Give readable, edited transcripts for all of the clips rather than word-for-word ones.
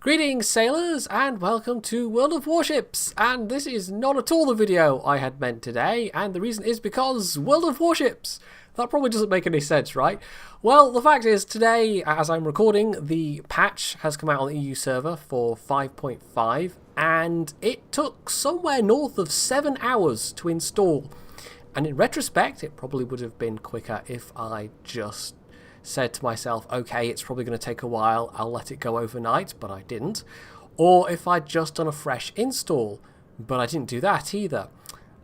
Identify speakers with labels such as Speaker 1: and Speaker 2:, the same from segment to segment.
Speaker 1: Greetings sailors and welcome to World of Warships, and this is not at all the video I had meant today, and the reason is because World of Warships. That probably doesn't make any sense, right? Well, the fact is today, as I'm recording, the patch has come out on the EU server for 5.5 and it took somewhere north of 7 hours to install. And in retrospect, it probably would have been quicker if I just said to myself, okay, it's probably going to take a while, I'll let it go overnight, but I didn't. Or if I'd just done a fresh install, but I didn't do that either.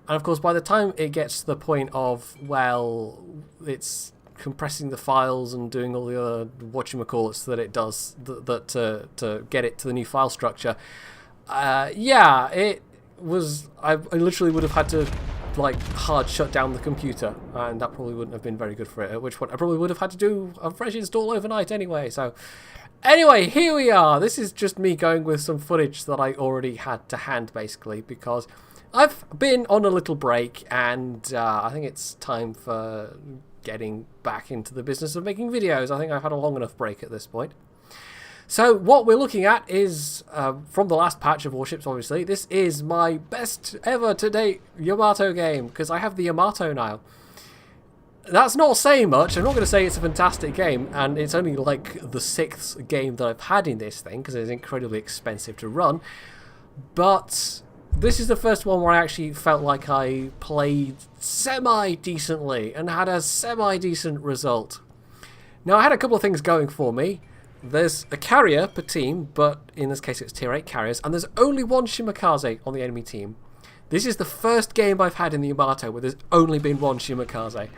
Speaker 1: And of course, by the time it gets to the point of, well, it's compressing the files and doing all the other whatchamacallits that it does to get it to the new file structure, yeah, it was, I literally would have had to like hard shut down the computer, and that probably wouldn't have been very good for it, at which point I probably would have had to do a fresh install overnight anyway. So anyway, here we are. This is just me going with some footage that I already had to hand, basically, because I've been on a little break, and I think it's time for getting back into the business of making videos. I think I've had a long enough break at this point. So what we're looking at is, from the last patch of Warships, obviously, this is my best ever to date Yamato game, because I have the Yamato now. That's not saying much. I'm not going to say it's a fantastic game, and it's only like the 6th game that I've had in this thing, because it's incredibly expensive to run. But this is the first one where I actually felt like I played semi-decently, and had a semi-decent result. Now, I had a couple of things going for me. There's a carrier per team, but in this case it's tier 8 carriers, and there's only one Shimakaze on the enemy team. This is the first game I've had in the Yamato where there's only been one Shimakaze.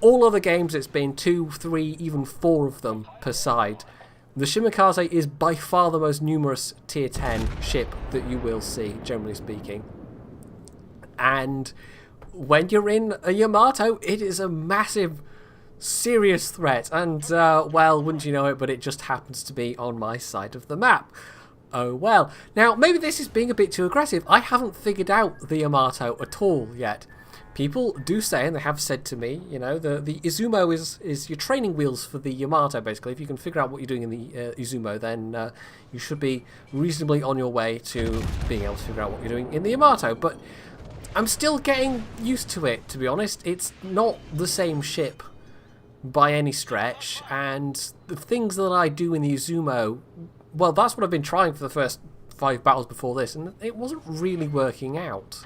Speaker 1: All other games it's been 2, 3, even 4 of them per side. The Shimakaze is by far the most numerous tier 10 ship that you will see, generally speaking. And when you're in a Yamato, it is a massive, serious threat, and well, wouldn't you know it, but it just happens to be on my side of the map. Oh well. Now, maybe this is being a bit too aggressive. I haven't figured out the Yamato at all yet. People do say, and they have said to me, you know, the Izumo is your training wheels for the Yamato, basically. If you can figure out what you're doing in the Izumo, then you should be reasonably on your way to being able to figure out what you're doing in the Yamato. But I'm still getting used to it, to be honest. It's not the same ship by any stretch, and the things that I do in the Izumo, well, that's what I've been trying for the first 5 battles before this, and it wasn't really working out.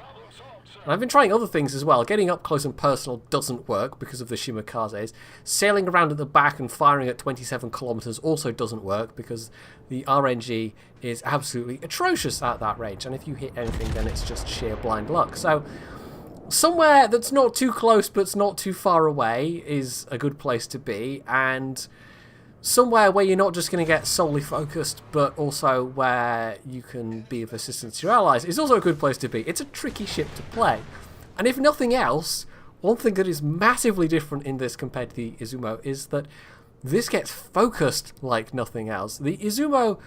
Speaker 1: And I've been trying other things as well. Getting up close and personal doesn't work because of the Shimakazes. Sailing around at the back and firing at 27 kilometers also doesn't work because the RNG is absolutely atrocious at that range, and if you hit anything then it's just sheer blind luck. So somewhere that's not too close but it's not too far away is a good place to be, and somewhere where you're not just going to get solely focused but also where you can be of assistance to your allies is also a good place to be. It's a tricky ship to play, and if nothing else, one thing that is massively different in this compared to the Izumo is that this gets focused like nothing else. The Izumo,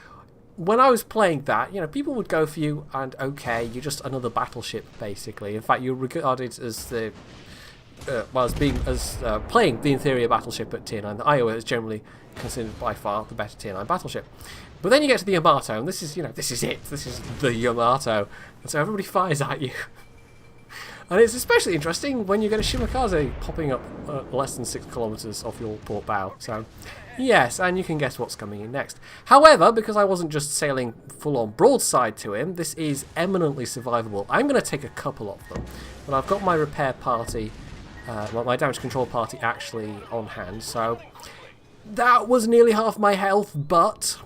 Speaker 1: when I was playing that, you know, people would go for you and, okay, you're just another battleship, basically. In fact, you're regarded as the, playing the inferior battleship at tier 9. The Iowa is generally considered by far the better tier 9 battleship. But then you get to the Yamato, and this is, you know, this is it. This is the Yamato. And so everybody fires at you. And it's especially interesting when you get a Shimakaze popping up less than 6 kilometers off your port bow. So, yes, and you can guess what's coming in next. However, because I wasn't just sailing full-on broadside to him, this is eminently survivable. I'm going to take a couple of them, but I've got my repair party, my damage control party actually on hand, so that was nearly half my health, but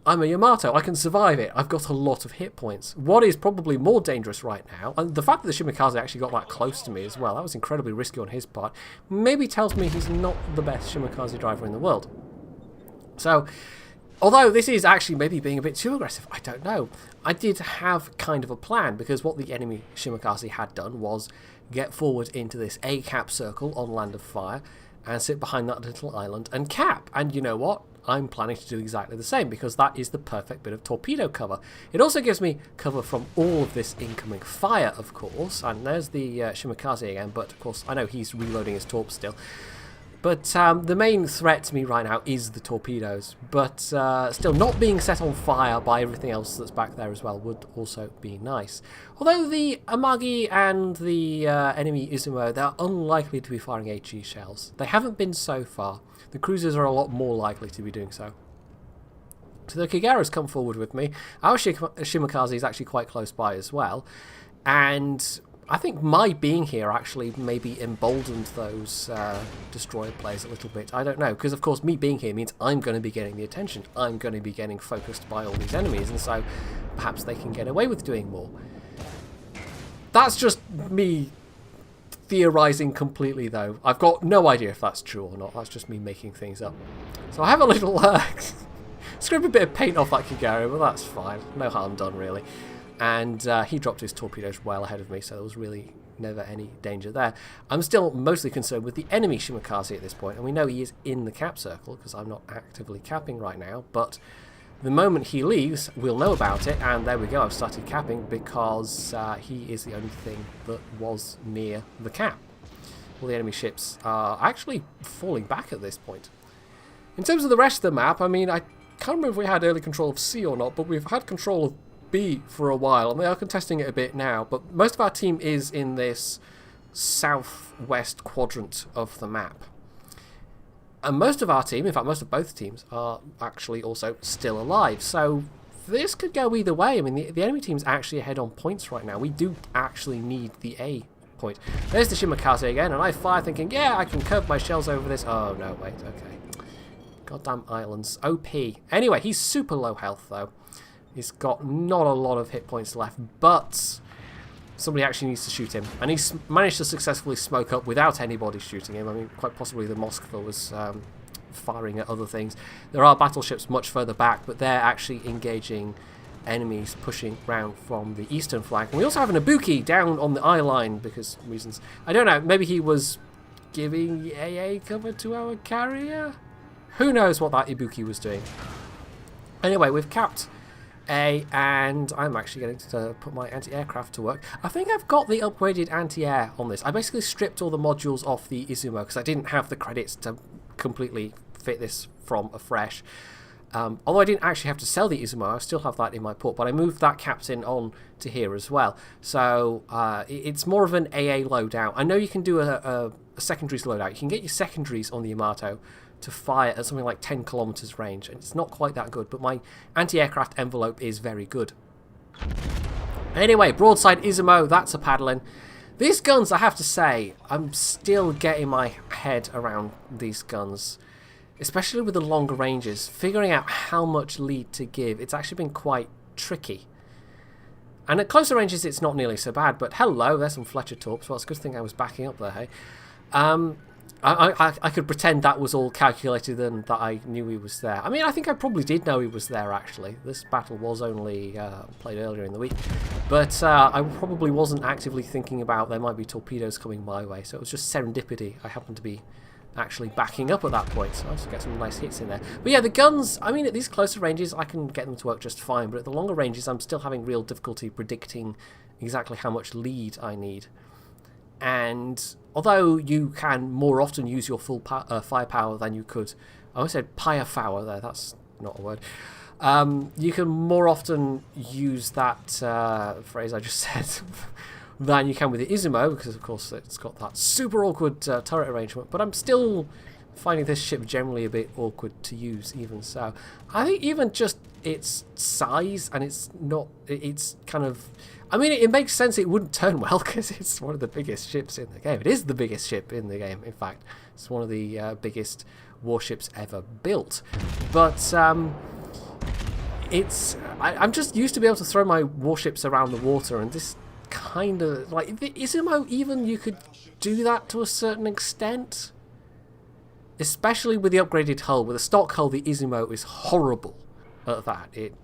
Speaker 1: I'm a Yamato. I can survive it. I've got a lot of hit points. What is probably more dangerous right now, and the fact that the Shimakaze actually got that close to me as well, that was incredibly risky on his part, maybe tells me he's not the best Shimakaze driver in the world. So, although this is actually maybe being a bit too aggressive, I don't know. I did have kind of a plan, because what the enemy Shimakaze had done was get forward into this A-cap circle on Land of Fire, and sit behind that little island and cap. And you know what? I'm planning to do exactly the same, because that is the perfect bit of torpedo cover. It also gives me cover from all of this incoming fire, of course, and there's the Shimakaze again, but of course I know he's reloading his torp still. But the main threat to me right now is the torpedoes. But still, not being set on fire by everything else that's back there as well would also be nice. Although the Amagi and the enemy Izumo, they're unlikely to be firing HE shells. They haven't been so far. The cruisers are a lot more likely to be doing so. So the Kagera's come forward with me. Our Shimakaze is actually quite close by as well. And I think my being here actually maybe emboldened those destroyer players a little bit. I don't know, because of course me being here means I'm going to be getting the attention. I'm going to be getting focused by all these enemies, and so perhaps they can get away with doing more. That's just me theorizing completely, though. I've got no idea if that's true or not. That's just me making things up. So I have a little scrape a bit of paint off that Kagera, but that's fine. No harm done, really. And he dropped his torpedoes well ahead of me, so there was really never any danger there. I'm still mostly concerned with the enemy Shimakaze at this point, and we know he is in the cap circle, because I'm not actively capping right now, but the moment he leaves, we'll know about it, and there we go, I've started capping, because he is the only thing that was near the cap. All the enemy ships are actually falling back at this point. In terms of the rest of the map, I mean, I can't remember if we had early control of C or not, but we've had control of B for a while, and they are contesting it a bit now, but most of our team is in this southwest quadrant of the map. And most of our team, in fact most of both teams, are actually also still alive, so this could go either way. I mean, the enemy team's actually ahead on points right now. We do actually need the A point. There's the Shimakaze again, and I fire thinking, yeah, I can curve my shells over this. Oh no, wait, okay. Goddamn islands. OP. Anyway, he's super low health though. He's got not a lot of hit points left, but somebody actually needs to shoot him. And he's managed to successfully smoke up without anybody shooting him. I mean, quite possibly the Moskva was firing at other things. There are battleships much further back, but they're actually engaging enemies pushing round from the eastern flank. And we also have an Ibuki down on the eye line because reasons. I don't know, maybe he was giving AA cover to our carrier? Who knows what that Ibuki was doing. Anyway, we've capped A, and I'm actually getting to put my anti-aircraft to work. I think I've got the upgraded anti-air on this. I basically stripped all the modules off the Izumo because I didn't have the credits to completely fit this from afresh. Although I didn't actually have to sell the Izumo, I still have that in my port, but I moved that captain on to here as well. So it's more of an AA loadout. I know you can do a secondaries loadout. You can get your secondaries on the Yamato to fire at something like 10 kilometers range, and it's not quite that good, but my anti-aircraft envelope is very good. Anyway, broadside Izumo, that's a paddling. These guns, I have to say, I'm still getting my head around these guns, especially with the longer ranges. Figuring out how much lead to give, it's actually been quite tricky. And at closer ranges, it's not nearly so bad, but hello, there's some Fletcher torps. Well, it's a good thing I was backing up there, hey? I could pretend that was all calculated and that I knew he was there. I mean, I think I probably did know he was there, actually. This battle was only played earlier in the week. But I probably wasn't actively thinking about there might be torpedoes coming my way. So it was just serendipity. I happened to be actually backing up at that point. So I just get some nice hits in there. But yeah, the guns, I mean, at these closer ranges, I can get them to work just fine. But at the longer ranges, I'm still having real difficulty predicting exactly how much lead I need. And although you can more often use your full firepower than you could, I always said firepower there, that's not a word. You can more often use that phrase I just said than you can with the Izumo, because of course it's got that super awkward turret arrangement, but I'm still finding this ship generally a bit awkward to use even so. I think even just its size and it's kind of, I mean, it makes sense it wouldn't turn well because it's one of the biggest ships in the game. It is the biggest ship in the game, in fact. It's one of the biggest warships ever built. But I'm just used to be able to throw my warships around the water, and this kind of, like, the Izumo even, you could do that to a certain extent. Especially with the upgraded hull. With a stock hull, the Izumo is horrible at that. It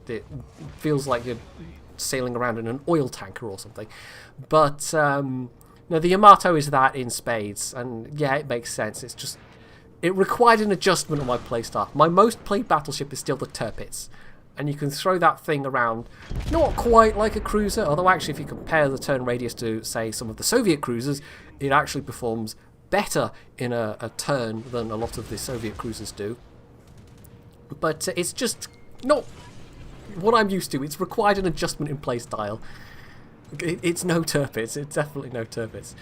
Speaker 1: feels like you're sailing around in an oil tanker or something. But no, the Yamato is that in spades, and yeah, it makes sense. It's just, it required an adjustment on my playstyle. My most played battleship is still the Tirpitz, and you can throw that thing around not quite like a cruiser, although actually if you compare the turn radius to, say, some of the Soviet cruisers, it actually performs better in a turn than a lot of the Soviet cruisers do. But it's just not what I'm used to. It's required an adjustment in play style. It's no Tirpitz. It's definitely no Tirpitz.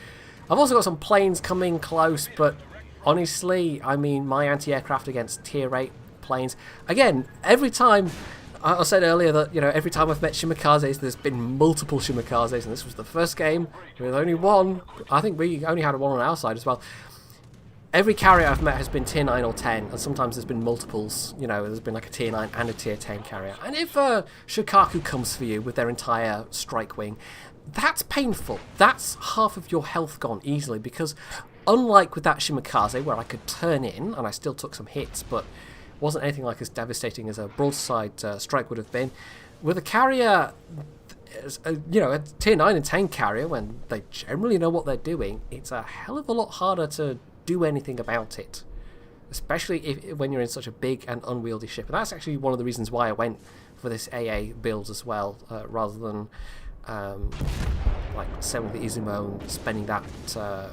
Speaker 1: I've also got some planes coming close, but honestly, I mean, my anti-aircraft against tier 8 planes. Again, every time, I said earlier that, you know, every time I've met Shimikazes, there's been multiple Shimikazes, and this was the first game with only one. I think we only had one on our side as well. Every carrier I've met has been tier 9 or 10, and sometimes there's been multiples. You know, there's been like a tier 9 and a tier 10 carrier. And if Shikaku comes for you with their entire strike wing, that's painful. That's half of your health gone easily, because unlike with that Shimikaze, where I could turn in, and I still took some hits, but wasn't anything like as devastating as a broadside strike would have been, with a carrier, you know, a tier 9 and 10 carrier, when they generally know what they're doing, it's a hell of a lot harder to do anything about it, especially when you're in such a big and unwieldy ship. And that's actually one of the reasons why I went for this AA build as well, rather than like selling the Izumo and spending that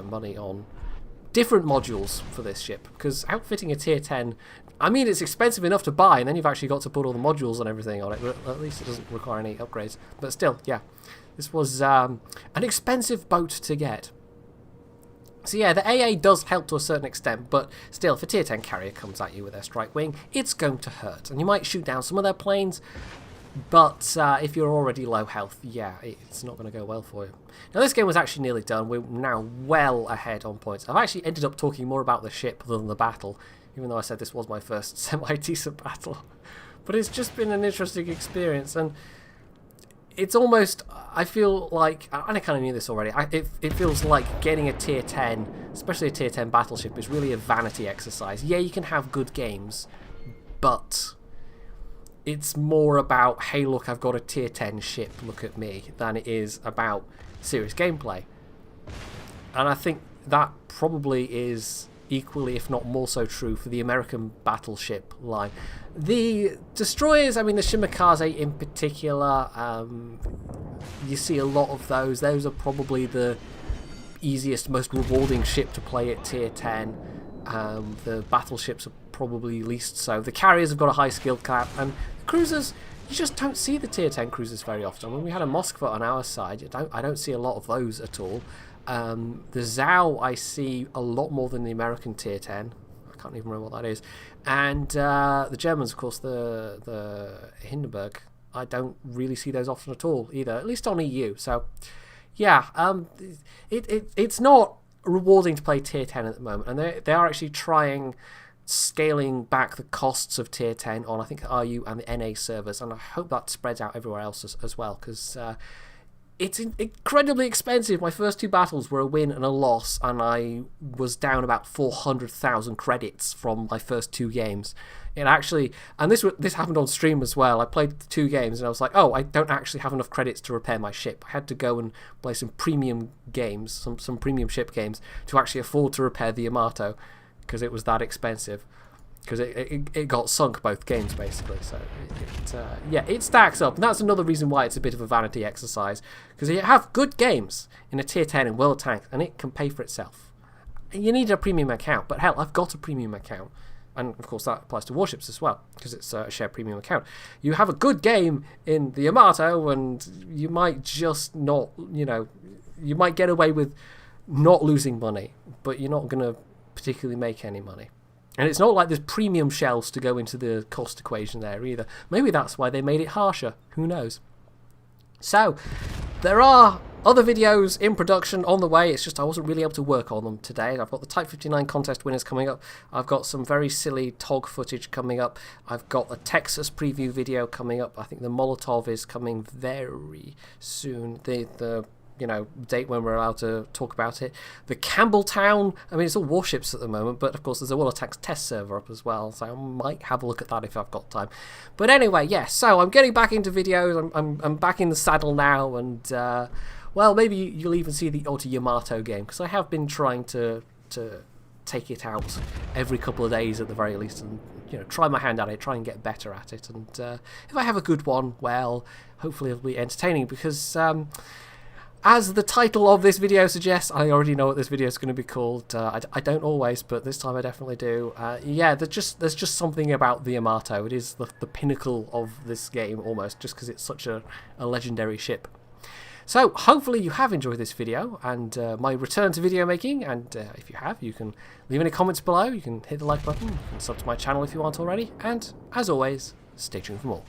Speaker 1: money on different modules for this ship, because outfitting a tier 10, I mean, it's expensive enough to buy, and then you've actually got to put all the modules and everything on it, but at least it doesn't require any upgrades. But still, yeah, this was an expensive boat to get. So yeah, the AA does help to a certain extent, but still, if a tier 10 carrier comes at you with their strike wing, it's going to hurt. And you might shoot down some of their planes, but if you're already low health, yeah, it's not going to go well for you. Now, this game was actually nearly done. We're now well ahead on points. I've actually ended up talking more about the ship than the battle, even though I said this was my first semi-decent battle. But it's just been an interesting experience, and it's almost, I feel like, and I kind of knew this already, it feels like getting a tier 10, especially a tier 10 battleship, is really a vanity exercise. Yeah, you can have good games, but it's more about, hey look, I've got a tier 10 ship, look at me, than it is about serious gameplay. And I think that probably is equally, if not more so, true for the American battleship line. The destroyers, I mean the Shimikaze in particular, you see a lot of those. Those are probably the easiest, most rewarding ship to play at tier 10. The battleships are probably least so. The carriers have got a high skill cap, and the cruisers, you just don't see the tier 10 cruisers very often. When we had a Moskva on our side, I don't see a lot of those at all. The Zhao I see a lot more than the American tier 10. I can't even remember what that is. And the Germans, of course, the Hindenburg, I don't really see those often at all either, at least on EU. So yeah, it's not rewarding to play tier 10 at the moment, and they are actually trying scaling back the costs of tier 10 on, I think, RU and the NA servers, and I hope that spreads out everywhere else as well, because it's incredibly expensive. My first two battles were a win and a loss, and I was down about 400,000 credits from my first two games. It actually, and this happened on stream as well. I played 2 games and I was like, oh, I don't actually have enough credits to repair my ship. I had to go and play some premium games, some premium ship games, to actually afford to repair the Yamato, because it was that expensive. Because it got sunk both games, basically. So, yeah, it stacks up. And that's another reason why it's a bit of a vanity exercise. Because you have good games in a tier 10 in World of Tanks, and it can pay for itself. You need a premium account. But hell, I've got a premium account. And, of course, that applies to Warships as well, because it's a shared premium account. You have a good game in the Yamato, and you might just not, you might get away with not losing money, but you're not going to particularly make any money. And it's not like there's premium shells to go into the cost equation there either. Maybe that's why they made it harsher. Who knows? So, there are other videos in production on the way. It's just I wasn't really able to work on them today. I've got the Type 59 contest winners coming up. I've got some very silly TOG footage coming up. I've got a Texas preview video coming up. I think the Molotov is coming very soon. The date when we're allowed to talk about it. The Campbelltown, I mean, it's all Warships at the moment, but of course there's a World of Tanks test server up as well, so I might have a look at that if I've got time. But anyway, yeah, so I'm getting back into videos. I'm back in the saddle now, and well, maybe you'll even see the odd Yamato game, because I have been trying to take it out every couple of days at the very least, and try my hand at it, try and get better at it, and if I have a good one, well, hopefully it'll be entertaining, because as the title of this video suggests, I already know what this video is going to be called. I don't always, but this time I definitely do. Yeah, there's just something about the Yamato. It is the pinnacle of this game, almost, just because it's such a legendary ship. So, hopefully you have enjoyed this video, and my return to video making, and if you have, you can leave any comments below, you can hit the like button, you can sub to my channel if you aren't already, and, as always, stay tuned for more.